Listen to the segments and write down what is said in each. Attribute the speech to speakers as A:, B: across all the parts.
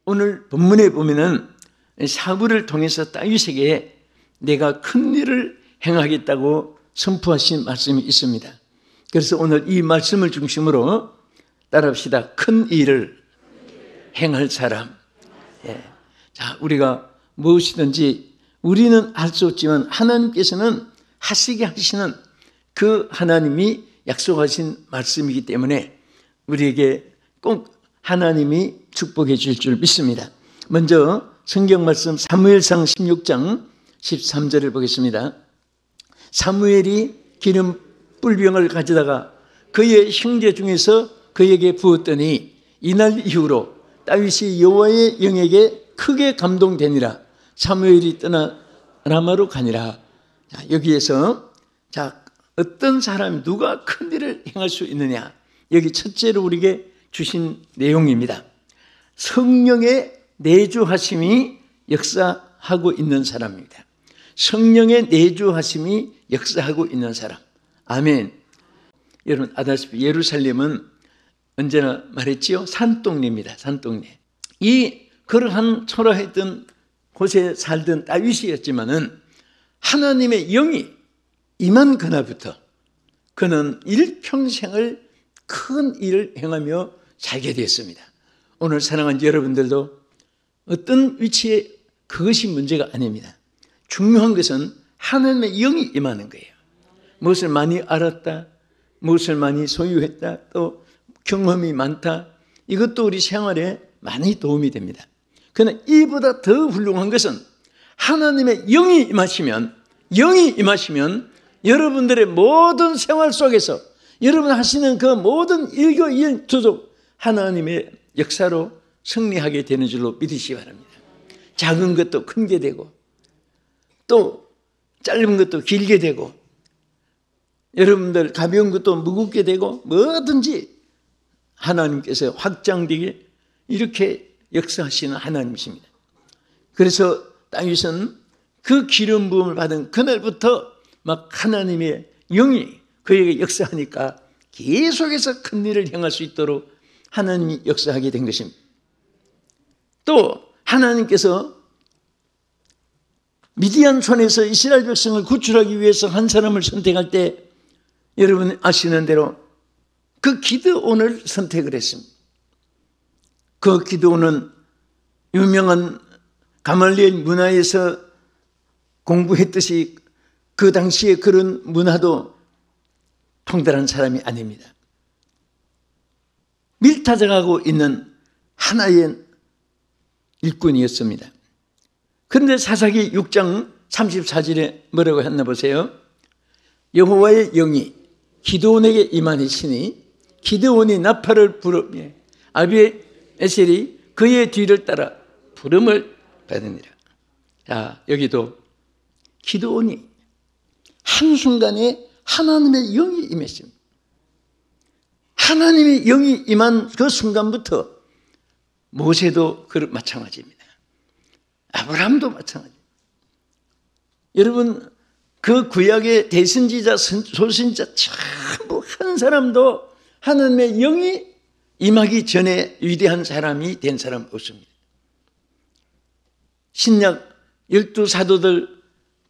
A: 오늘 본문에 보면은 사울을 통해서 다윗에게 내가 큰 일을 행하겠다고 선포하신 말씀이 있습니다. 그래서 오늘 이 말씀을 중심으로 따라합시다. 큰 일을 행할 사람. 예. 자, 우리가 무엇이든지 우리는 할 수 없지만 하나님께서는 하시게 하시는 그 하나님이 약속하신 말씀이기 때문에 우리에게 꼭 하나님이 축복해 주실 줄 믿습니다. 먼저 성경 말씀 사무엘상 16장 13절을 보겠습니다. 사무엘이 기름 뿔병을 가져다가 그의 형제 중에서 그에게 부었더니 이날 이후로 다윗이 여호와의 영에게 크게 감동되니라. 사무엘이 떠나 라마로 가니라. 자, 여기에서 자, 어떤 사람이 누가 큰 일을 행할 수 있느냐? 여기 첫째로 우리에게 주신 내용입니다. 성령의 내주하심이 역사하고 있는 사람입니다. 성령의 내주하심이 역사하고 있는 사람. 아멘. 여러분 아다시피 예루살렘은 언제나 말했지요? 산동네입니다. 산동네. 이 그러한 초라했던 곳에 살던 다윗이었지만은 하나님의 영이 임한 그날부터 그는 일평생을 큰 일을 행하며 살게 되었습니다. 오늘 사랑하는 여러분들도 어떤 위치에 그것이 문제가 아닙니다. 중요한 것은 하나님의 영이 임하는 거예요. 무엇을 많이 알았다, 무엇을 많이 소유했다, 또 경험이 많다, 이것도 우리 생활에 많이 도움이 됩니다. 그러나 이보다 더 훌륭한 것은 하나님의 영이 임하시면 여러분들의 모든 생활 속에서 여러분 하시는 그 모든 일거일투족 하나님의 역사로 승리하게 되는 줄로 믿으시기 바랍니다. 작은 것도 큰 게 되고 또 짧은 것도 길게 되고 여러분들 가벼운 것도 무겁게 되고 뭐든지 하나님께서 확장되게 이렇게 역사하시는 하나님이십니다. 그래서 다윗은 그 기름 부음을 받은 그날부터 막 하나님의 영이 그에게 역사하니까 계속해서 큰 일을 행할 수 있도록 하나님이 역사하게 된 것입니다. 또 하나님께서 미디안 손에서 이스라엘 백성을 구출하기 위해서 한 사람을 선택할 때 여러분 아시는 대로 그 기드온을 선택을 했습니다. 그 기드온은 유명한 가말리엘 문화에서 공부했듯이 그 당시에 그런 문화도 통달한 사람이 아닙니다. 밀타작하고 있는 하나의 일꾼이었습니다. 그런데 사사기 6장 34절에 뭐라고 했나 보세요. 여호와의 영이 기드온에게 임하시니 기드온이 나팔을 부르며 아비에셀이 그의 뒤를 따라 부름을 받으니라. 자, 여기도 기드온이 한순간에 하나님의 영이 임했습니다. 하나님의 영이 임한 그 순간부터 모세도 마찬가지입니다. 아브라함도 마찬가지입니다. 여러분 그 구약의 대선지자 소선지자 전부 한 사람도 하나님의 영이 임하기 전에 위대한 사람이 된 사람 없습니다. 신약 12사도들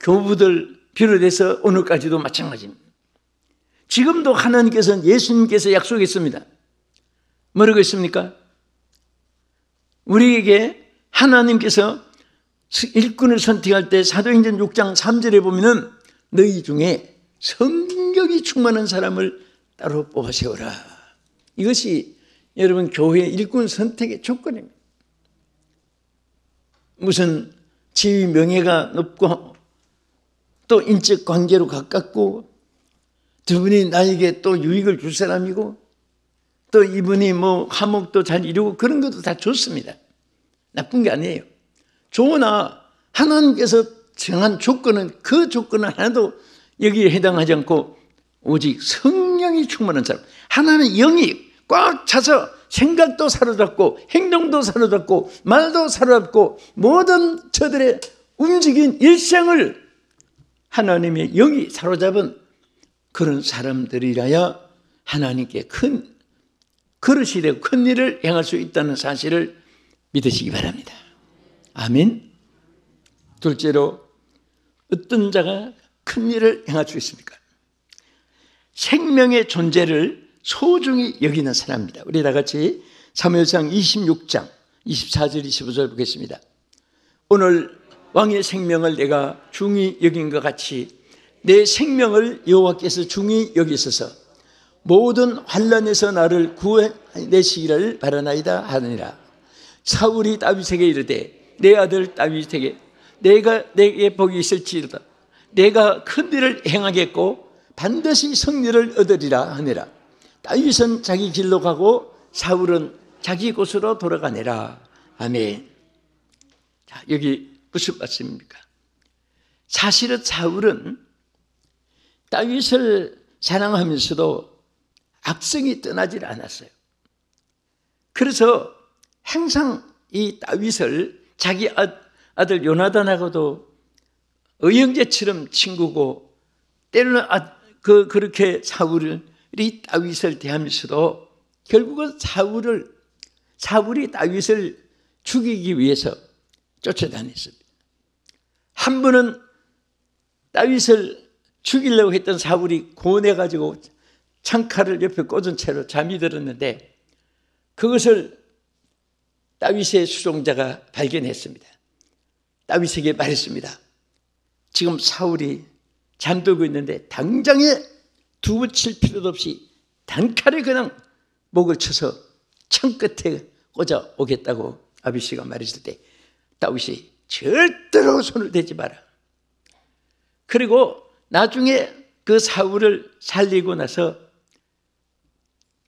A: 교부들 비롯해서 오늘까지도 마찬가지입니다. 지금도 하나님께서는 예수님께서 약속했습니다. 뭐라고 했습니까? 우리에게 하나님께서 일꾼을 선택할 때 사도행전 6장 3절에 보면은 너희 중에 성령이 충만한 사람을 따로 뽑아 세워라. 이것이 여러분 교회 일꾼 선택의 조건입니다. 무슨 지위 명예가 높고 또 인적 관계로 가깝고 두 분이 나에게 또 유익을 줄 사람이고 또 이분이 뭐 화목도 잘 이루고 그런 것도 다 좋습니다. 나쁜 게 아니에요. 좋으나 하나님께서 정한 조건은 그 조건은 하나도 여기에 해당하지 않고 오직 성령이 충만한 사람, 하나님의 영이 꽉 차서 생각도 사로잡고 행동도 사로잡고 말도 사로잡고 모든 저들의 움직인 일생을 하나님의 영이 사로잡은 그런 사람들이라야 하나님께 큰 그릇이 되고 큰 일을 행할 수 있다는 사실을 믿으시기 바랍니다. 아멘. 둘째로, 어떤 자가 큰 일을 행할 수 있습니까? 생명의 존재를 소중히 여기는 사람입니다. 우리 다 같이 사무엘상 26장 24절 25절 보겠습니다. 오늘 왕의 생명을 내가 중히 여긴 것 같이 내 생명을 여호와께서 중히 여기소서. 모든 환난에서 나를 구해내시기를 바라나이다 하느니라. 사울이 다윗에게 이르되 내 아들 다윗에게 내게 복이 있을지어다. 내가 큰 일을 행하겠고 반드시 승리를 얻으리라 하니라. 다윗은 자기 길로 가고 사울은 자기 곳으로 돌아가니라. 아멘. 자, 여기 무슨 말씀입니까? 사실은 사울은 다윗을 사랑하면서도 악성이 떠나질 않았어요. 그래서 항상 이 다윗을 자기 아들 요나단하고도 의형제처럼 친구고, 때로는 그렇게 사울이 다윗을 대하면서도 결국은 사울이 다윗을 죽이기 위해서 쫓아다녔습니다. 한 번은 다윗을 죽이려고 했던 사울이 고뇌가지고 창칼을 옆에 꽂은 채로 잠이 들었는데, 그것을 다윗의 수종자가 발견했습니다. 다윗에게 말했습니다. 지금 사울이 잠들고 있는데 당장에 두부 칠 필요도 없이 단칼에 그냥 목을 쳐서 창 끝에 꽂아 오겠다고 아비시가 말했을 때 다윗이 절대로 손을 대지 마라. 그리고 나중에 그 사울을 살리고 나서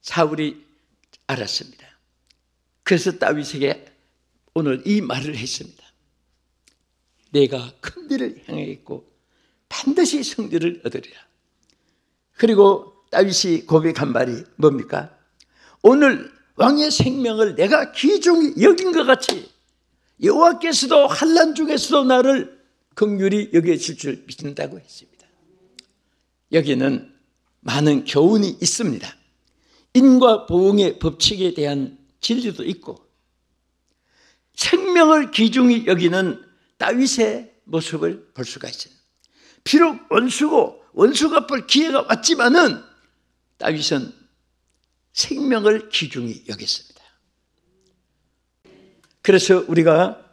A: 사울이 알았습니다. 그래서 다윗에게 오늘 이 말을 했습니다. 내가 큰 일을 행하겠고 반드시 승리를 얻으리라. 그리고 다윗이 고백한 말이 뭡니까? 오늘 왕의 생명을 내가 귀중히 여긴 것 같이 여호와께서도 환난 중에서도 나를 긍휼히 여겨줄 줄 믿는다고 했습니다. 여기는 많은 교훈이 있습니다. 인과 보응의 법칙에 대한 진리도 있고, 생명을 귀중히 여기는 다윗의 모습을 볼 수가 있어요. 비록 원수가 볼 기회가 왔지만은 다윗은 생명을 귀중히 여겼습니다. 그래서 우리가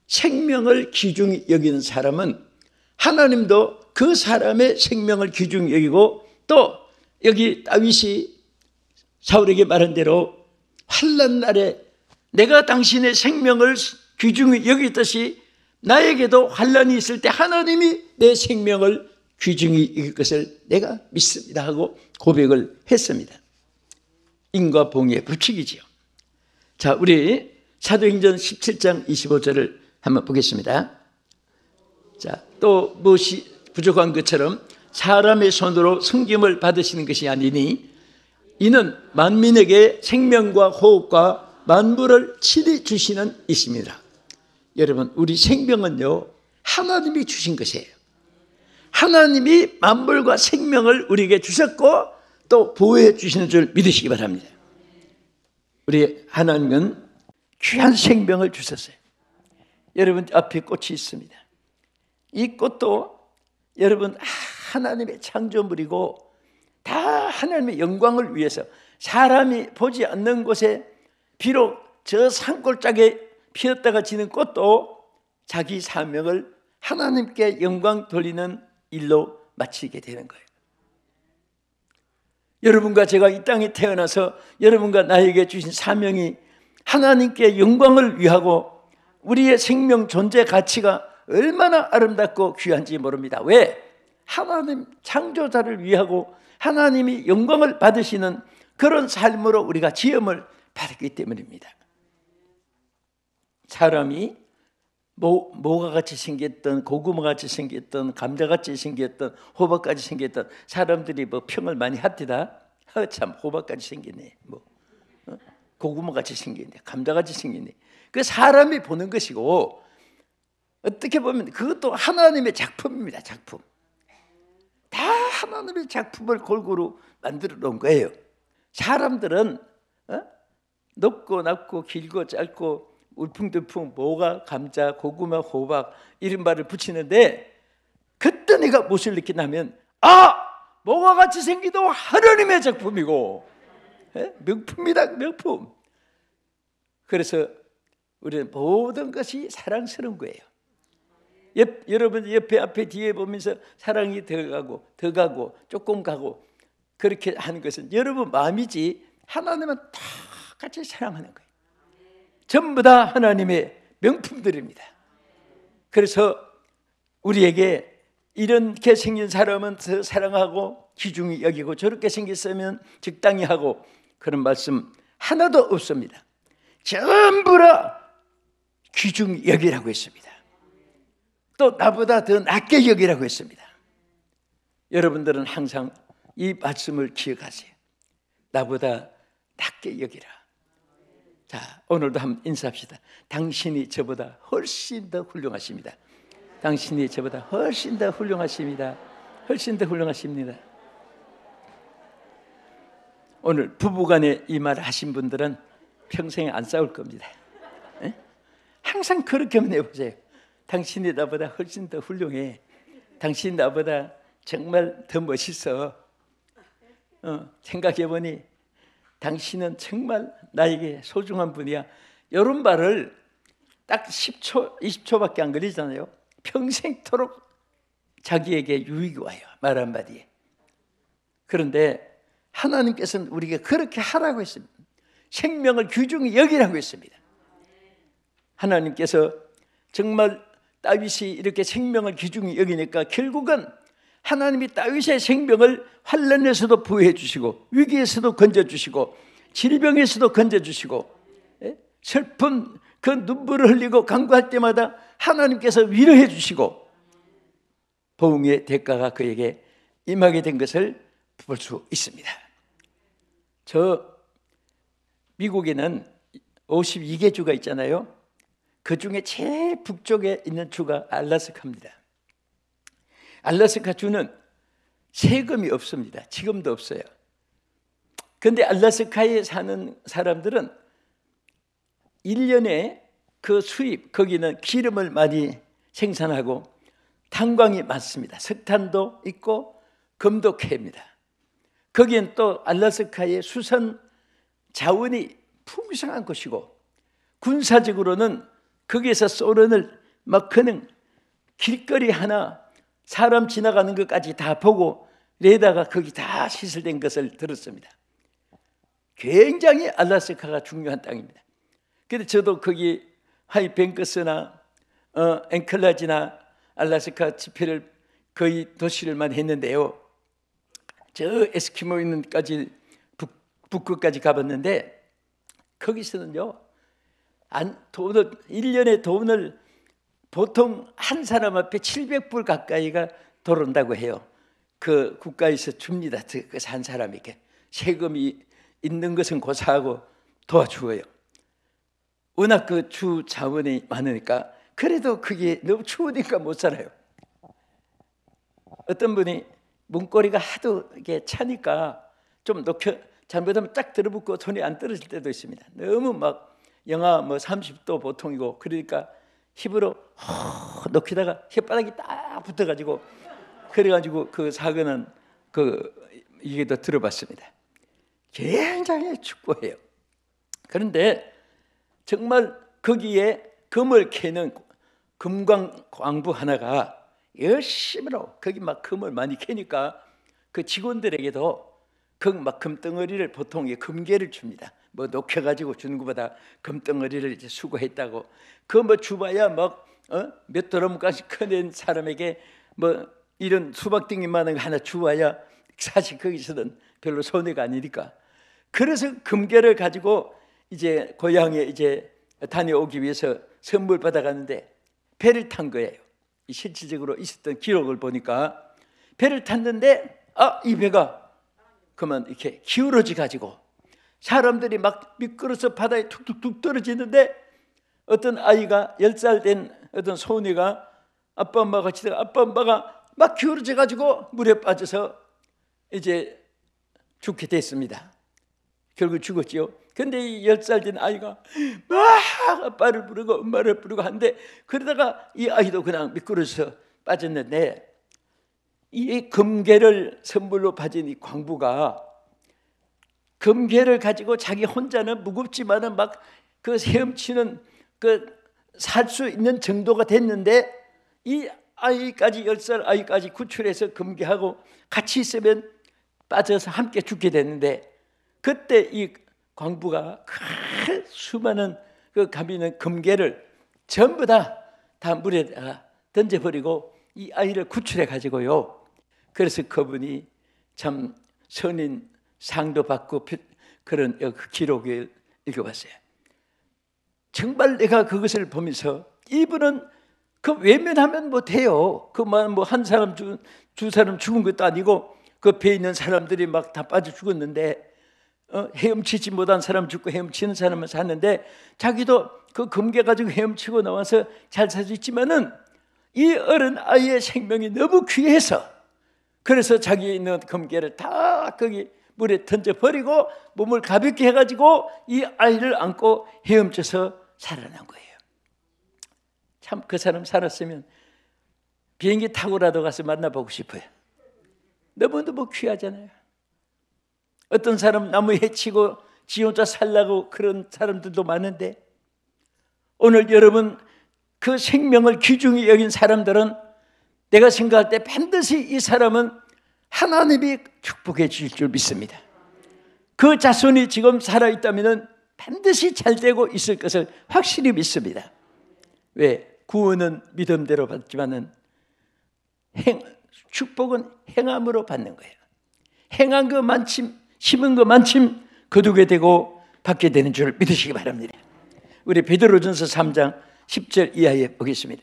A: 생명을 귀중히 여기는 사람은 하나님도 그 사람의 생명을 귀중히 여기고, 또 여기 다윗이 사울에게 말한 대로 환난 날에 내가 당신의 생명을 귀중히 여기듯이 나에게도 환난이 있을 때 하나님이 내 생명을 귀중히 여길 것을 내가 믿습니다 하고 고백을 했습니다. 인과 봉의 법칙이지요. 자, 우리 사도행전 17장 25절을 한번 보겠습니다. 자, 또 무엇이 부족한 것처럼 사람의 손으로 섬김을 받으시는 것이 아니니 이는 만민에게 생명과 호흡과 만물을 친히 주시는 이십니다. 여러분, 우리 생명은요 하나님이 주신 것이에요. 하나님이 만물과 생명을 우리에게 주셨고 또 보호해 주시는 줄 믿으시기 바랍니다. 우리 하나님은 귀한 생명을 주셨어요. 여러분 앞에 꽃이 있습니다. 이 꽃도 여러분 하나님의 창조물이고 다 하나님의 영광을 위해서, 사람이 보지 않는 곳에 비록 저 산골짜기에 피었다가 지는 꽃도 자기 사명을 하나님께 영광 돌리는 일로 마치게 되는 거예요. 여러분과 제가 이 땅에 태어나서 여러분과 나에게 주신 사명이 하나님께 영광을 위하고 우리의 생명 존재 가치가 얼마나 아름답고 귀한지 모릅니다. 왜? 하나님 창조자를 위하고 하나님이 영광을 받으시는 그런 삶으로 우리가 지음을 받았기 때문입니다. 사람이 모가같이 생겼던, 고구마같이 생겼던, 감자같이 생겼던, 호박같이 생겼던 사람들이 뭐 평을 많이 합디다. 참 호박같이 생겼네, 고구마같이 생겼네, 감자같이 생겼네. 그 사람이 보는 것이고, 어떻게 보면 그것도 하나님의 작품입니다. 작품. 다 하나님의 작품을 골고루 만들어 놓은 거예요. 사람들은 높고 낮고 길고 짧고 울풍들풍 모가, 감자, 고구마, 호박 이런 말을 붙이는데 그때 내가 무엇을 느끼냐면 모가 같이 생기도 하나님의 작품이고 명품이다, 명품. 그래서 우리는 모든 것이 사랑스러운 거예요. 여러분 옆에 앞에 뒤에 보면서 사랑이 더 가고 조금 가고 그렇게 하는 것은 여러분 마음이지 하나님은 다 같이 사랑하는 거예요. 전부 다 하나님의 명품들입니다. 그래서 우리에게 이렇게 생긴 사람은 더 사랑하고 귀중히 여기고 저렇게 생겼으면 적당히 하고 그런 말씀 하나도 없습니다. 전부 다 귀중히 여기라고 했습니다. 또 나보다 더 낮게 여기라고 했습니다. 여러분들은 항상 이 말씀을 기억하세요. 나보다 낮게 여기라. 자, 오늘도 한번 인사합시다. 당신이 저보다 훨씬 더 훌륭하십니다. 당신이 저보다 훨씬 더 훌륭하십니다. 훨씬 더 훌륭하십니다. 오늘 부부간에 이 말을 하신 분들은 평생에 안 싸울 겁니다. 항상 그렇게만 해보세요. 당신이 나보다 훨씬 더 훌륭해. 당신이 나보다 정말 더 멋있어. 생각해보니 당신은 정말 나에게 소중한 분이야. 이런 말을 딱 10초, 20초밖에 안 걸리잖아요. 평생토록 자기에게 유익이 와요. 말 한마디에. 그런데 하나님께서는 우리에게 그렇게 하라고 했습니다. 생명을 귀중히 여기라고 했습니다. 하나님께서 정말 다윗이 이렇게 생명을 귀중히 여기니까 결국은 하나님이 다윗의 생명을 환난에서도 보호해 주시고 위기에서도 건져주시고 질병에서도 건져주시고 슬픈 그 눈물을 흘리고 간구할 때마다 하나님께서 위로해 주시고 보응의 대가가 그에게 임하게 된 것을 볼 수 있습니다. 저 미국에는 52개 주가 있잖아요. 그 중에 제일 북쪽에 있는 주가 알래스카입니다. 알래스카 주는 세금이 없습니다. 지금도 없어요. 그런데 알래스카에 사는 사람들은 1년에 그 수입, 거기는 기름을 많이 생산하고 탄광이 많습니다. 석탄도 있고 금도 캐입니다. 거기엔 또 알래스카의 수선 자원이 풍성한 곳이고 군사적으로는 거기에서 소련을 막 그는 길거리 하나 사람 지나가는 것까지 다 보고 레이더가 거기 다 시설된 것을 들었습니다. 굉장히 알래스카가 중요한 땅입니다. 그런데 저도 거기 하이뱅크스나 앵클라지나 알래스카 집회를 거의 도시를 많이 했는데요. 저 에스키모 있는까지 북극까지 가봤는데 거기서는요 1년에 돈을 보통 한 사람 앞에 700불 가까이가 들어온다고 해요. 그 국가에서 줍니다. 그래서 한 사람에게 세금이 있는 것은 고사하고 도와주어요. 워낙 그 주 자원이 많으니까 그래도 그게 너무 추우니까 못 살아요. 어떤 분이 문고리가 하도 이게 차니까 좀 녹여 잘못하면 딱 들어붙고 손이 안 떨어질 때도 있습니다. 너무 막 영하 30도 보통이고 그러니까 힙으로 녹이다가 혓바닥이 딱 붙어가지고 그래가지고 그 사건은 이게 더 들어봤습니다. 굉장히 축구해요. 그런데 정말 거기에 금을 캐는 금광광부 하나가 열심히로 거기 막 금을 많이 캐니까 그 직원들에게도 그 막 금덩어리를 보통 금괴를 줍니다. 뭐 녹여가지고 주는 것보다 금덩어리를 이제 수고했다고 그 뭐 주봐야 막 몇 드럼까지 커낸 사람에게 뭐 이런 수박등이만한 거 하나 주봐야 사실 거기서는 별로 손해가 아니니까 그래서 금괴를 가지고 이제 고향에 이제 다녀오기 위해서 선물 받아가는데 배를 탄 거예요. 실질적으로 있었던 기록을 보니까 배를 탔는데 이 배가 그만 이렇게 기울어져 가지고 사람들이 막 미끄러서 바다에 툭툭툭 떨어지는데 어떤 아이가 10살 된 어떤 소녀가 아빠 엄마가 같이 아빠 엄마가 막 기울어져 가지고 물에 빠져서 이제 죽게 됐습니다. 결국 죽었지요. 근데 이 10살 된 아이가 막 아빠를 부르고 엄마를 부르고 하는데, 그러다가 이 아이도 그냥 미끄러져서 빠졌는데, 이 금괴를 선물로 받은 이 광부가 금괴를 가지고 자기 혼자는 무겁지만은 막 그 헤엄치는 살 수 있는 정도가 됐는데, 이 아이까지 10살 아이까지 구출해서 금괴하고 같이 있으면 빠져서 함께 죽게 됐는데, 그때 이 광부가 그 수많은 그 감있는 금괴를 전부 다 물에다가 던져버리고 이 아이를 구출해 가지고요. 그래서 그분이 참 선인 상도 받고 그런 그 기록을 읽어봤어요. 정말 내가 그것을 보면서 이분은 그 외면하면 못해요. 그만 뭐 한 사람 두 사람 죽은 것도 아니고 그 배에 있는 사람들이 막 다 빠져 죽었는데, 헤엄치지 못한 사람 죽고 헤엄치는 사람은 샀는데, 자기도 그 금괴 가지고 헤엄치고 나와서 잘 살 수 있지만은 이 어른 아이의 생명이 너무 귀해서, 그래서 자기 있는 금괴를 다 거기 물에 던져버리고 몸을 가볍게 해가지고 이 아이를 안고 헤엄쳐서 살아난 거예요. 참 그 사람 살았으면 비행기 타고라도 가서 만나보고 싶어요. 너무너무 귀하잖아요. 어떤 사람 나무 해치고 지 혼자 살라고 그런 사람들도 많은데, 오늘 여러분 그 생명을 귀중히 여긴 사람들은 내가 생각할 때 반드시 이 사람은 하나님이 축복해 주실 줄 믿습니다. 그 자손이 지금 살아있다면 반드시 잘 되고 있을 것을 확실히 믿습니다. 왜? 구원은 믿음대로 받지만은 축복은 행함으로 받는 거예요. 행한 거 만침, 심은 거 만침 거두게 되고 받게 되는 줄 믿으시기 바랍니다. 우리 베드로전서 3장 10절 이하에 보겠습니다.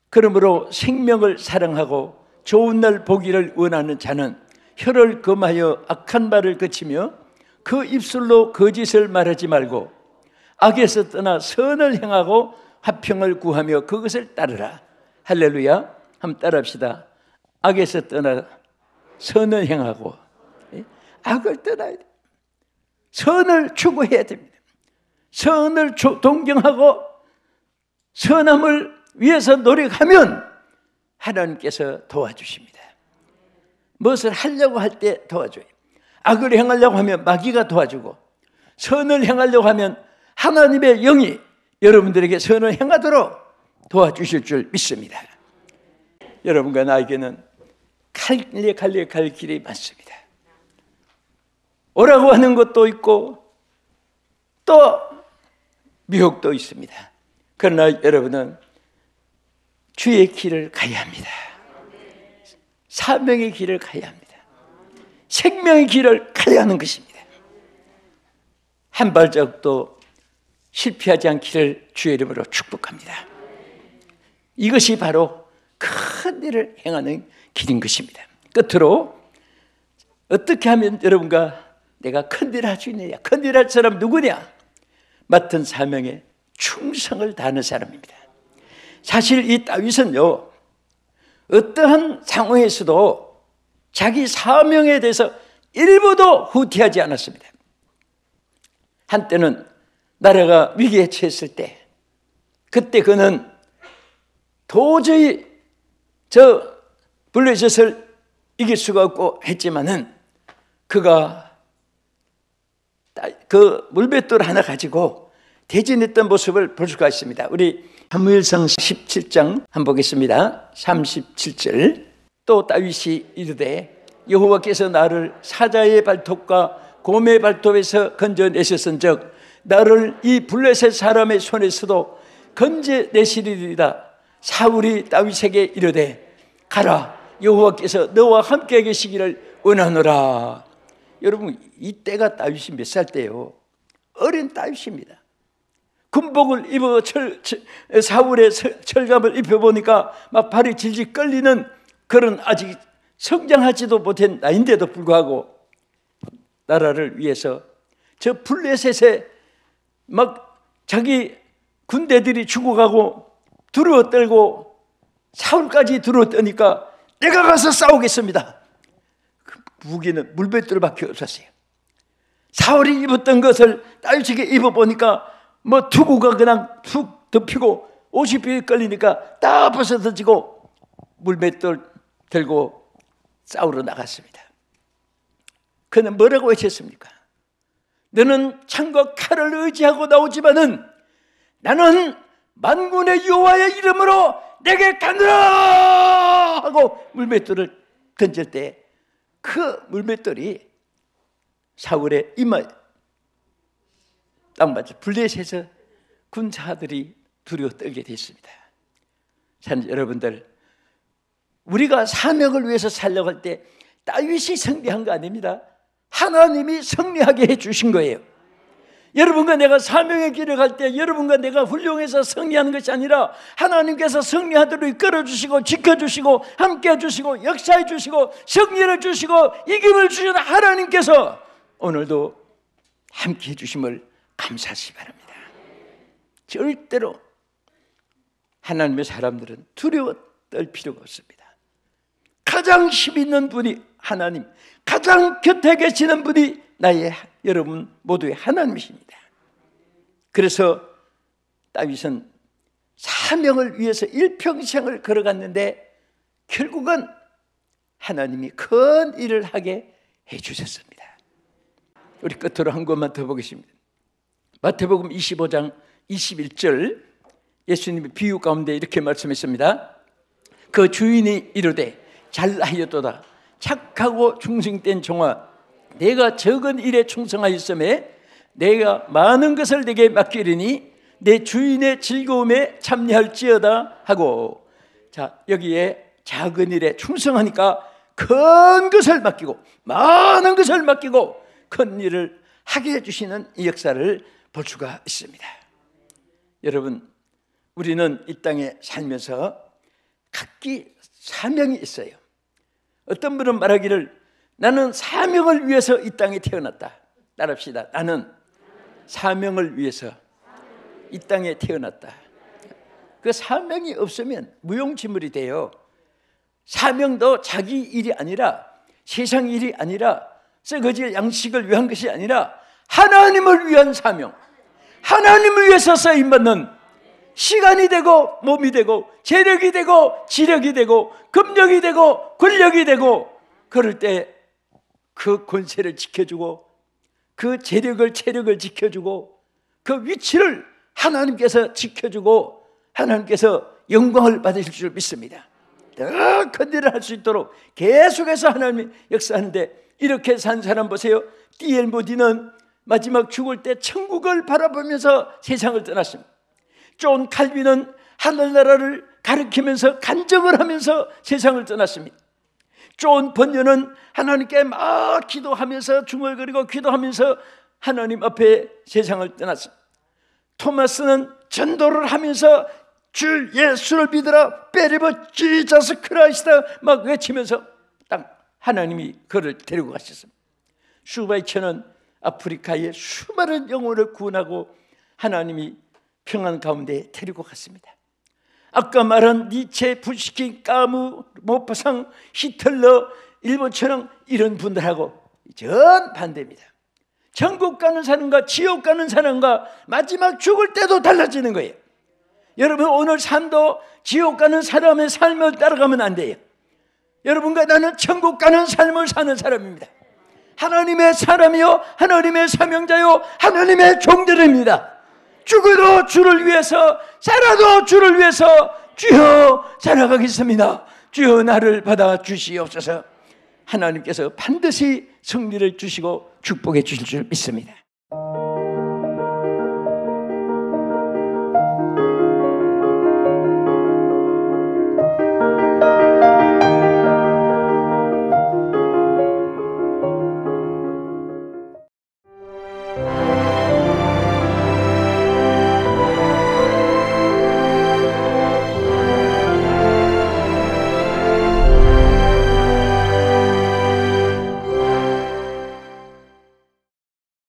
A: 그러므로 생명을 사랑하고 좋은 날 보기를 원하는 자는 혀를 금하여 악한 말을 그치며 그 입술로 거짓을 말하지 말고 악에서 떠나 선을 행하고 화평을 구하며 그것을 따르라. 할렐루야. 한번 따라합시다. 악에서 떠나 선을 행하고, 악을 떠나야 돼. 선을 추구해야 됩니다. 선을 동경하고 선함을 위해서 노력하면 하나님께서 도와주십니다. 무엇을 하려고 할 때 도와줘요. 악을 행하려고 하면 마귀가 도와주고, 선을 행하려고 하면 하나님의 영이 여러분들에게 선을 행하도록 도와주실 줄 믿습니다. 여러분과 나에게는 갈 길이 많습니다. 오라고 하는 것도 있고 또 미혹도 있습니다. 그러나 여러분은 주의 길을 가야 합니다. 사명의 길을 가야 합니다. 생명의 길을 가야 하는 것입니다. 한 발짝도 실패하지 않기를 주의 이름으로 축복합니다. 이것이 바로 큰 일을 행하는 길인 것입니다. 끝으로 어떻게 하면 여러분과 내가 큰 일을 할 수 있느냐? 큰 일을 할 사람 누구냐? 맡은 사명에 충성을 다하는 사람입니다. 사실 이 다윗은요, 어떠한 상황에서도 자기 사명에 대해서 일부도 후퇴하지 않았습니다. 한때는 나라가 위기에 처했을 때, 그때 그는 도저히 저 블레셋을 이길 수가 없고 했지만은 그가 그 물맷돌 하나 가지고 대진했던 모습을 볼 수가 있습니다. 우리 사무엘상 17장 한번 보겠습니다. 37절. 또 다윗이 이르되 여호와께서 나를 사자의 발톱과 곰의 발톱에서 건져내셨은즉 나를 이 블레셋 사람의 손에서도 건져내시리이다. 사울이 다윗에게 이르되 가라, 여호와께서 너와 함께 계시기를 원하노라. 여러분, 이때가 다윗이 몇 살 때요? 어린 다윗입니다. 군복을 입어 사울의 철갑을 입혀보니까 막 발이 질질 끌리는 그런 아직 성장하지도 못한 나이인데도 불구하고 나라를 위해서 저 블레셋에 막 자기 군대들이 죽어가고 두루어 떨고 사울까지 두루어 떠니까 내가 가서 싸우겠습니다. 그 무기는 물맷돌밖에 없었어요. 사울이 입었던 것을 다윗에게 입어보니까 뭐 투구가 그냥 툭 덮이고 옷이 삐 걸리니까 다 벗어던지고 물맷돌 들고 싸우러 나갔습니다. 그는 뭐라고 외쳤습니까? 너는 창과 칼을 의지하고 나오지만은 나는 만군의 여호와의 이름으로 내게 가느라 하고 물맷돌을 던질 때 그 물맷돌이 사울의 이마에 딱 맞아 블레셋에서 군사들이 두려워 떨게 됐습니다. 여러분들, 우리가 사명을 위해서 살려고 할 때 다윗이 승리한 거 아닙니다. 하나님이 승리하게 해주신 거예요. 여러분과 내가 사명의 길을 갈 때 여러분과 내가 훌륭해서 승리하는 것이 아니라 하나님께서 승리하도록 이끌어주시고 지켜주시고 함께해 주시고 역사해 주시고 승리를 주시고 이김을 주시는 하나님께서 오늘도 함께해 주심을 감사하시기 바랍니다. 절대로 하나님의 사람들은 두려워 떨 필요가 없습니다. 가장 힘 있는 분이 하나님, 가장 곁에 계시는 분이 여러분 모두의 하나님이십니다. 그래서 다윗은 사명을 위해서 일평생을 걸어갔는데 결국은 하나님이 큰 일을 하게 해주셨습니다. 우리 끝으로 한 것만 더 보겠습니다. 마태복음 25장 21절 예수님의 비유 가운데 이렇게 말씀했습니다. 그 주인이 이르되 잘하였도다 착하고 충성된 종아, 내가 적은 일에 충성하였음에 내가 많은 것을 내게 맡기리니 내 주인의 즐거움에 참여할지어다 하고, 자, 여기에 작은 일에 충성하니까 큰 것을 맡기고 많은 것을 맡기고 큰 일을 하게 해주시는 이 역사를 볼 수가 있습니다. 여러분, 우리는 이 땅에 살면서 각기 사명이 있어요. 어떤 분은 말하기를 나는 사명을 위해서 이 땅에 태어났다. 따라합시다. 나는 사명을 위해서 이 땅에 태어났다. 그 사명이 없으면 무용지물이 돼요. 사명도 자기 일이 아니라 세상 일이 아니라 썩어질 양식을 위한 것이 아니라 하나님을 위한 사명, 하나님을 위해서 쓰임받는 시간이 되고 몸이 되고 재력이 되고 지력이 되고 금력이 되고 권력이 되고 그럴 때 그 권세를 지켜주고 그 재력을 체력을 지켜주고 그 위치를 하나님께서 지켜주고 하나님께서 영광을 받으실 줄 믿습니다. 더 큰 일을 할 수 있도록 계속해서 하나님이 역사하는데, 이렇게 산 사람 보세요. D.L. 모디는 마지막 죽을 때 천국을 바라보면서 세상을 떠났습니다. 존 칼빈은 하늘나라를 가리키면서 간증을 하면서 세상을 떠났습니다. 존 번연은 하나님께 막 기도하면서 중얼거리고 기도하면서 하나님 앞에 세상을 떠났습니다. 토마스는 전도를 하면서 주 예수를 믿으라, 베리버 지저스 크라이스트 막 외치면서 딱 하나님이 그를 데리고 가셨습니다. 슈바이처는 아프리카의 수많은 영혼을 구원하고 하나님이 평안 가운데 데리고 갔습니다. 아까 말한 니체, 푸시킨, 까무, 모파상, 히틀러, 일본처럼 이런 분들하고 전 반대입니다. 천국 가는 사람과 지옥 가는 사람과 마지막 죽을 때도 달라지는 거예요. 여러분, 오늘 삶도 지옥 가는 사람의 삶을 따라가면 안 돼요. 여러분과 나는 천국 가는 삶을 사는 사람입니다. 하나님의 사람이요, 하나님의 사명자요, 하나님의 종들입니다. 죽어도 주를 위해서, 살아도 주를 위해서 주여 살아가겠습니다. 주여 나를 받아 주시옵소서. 하나님께서 반드시 승리를 주시고 축복해 주실 줄 믿습니다.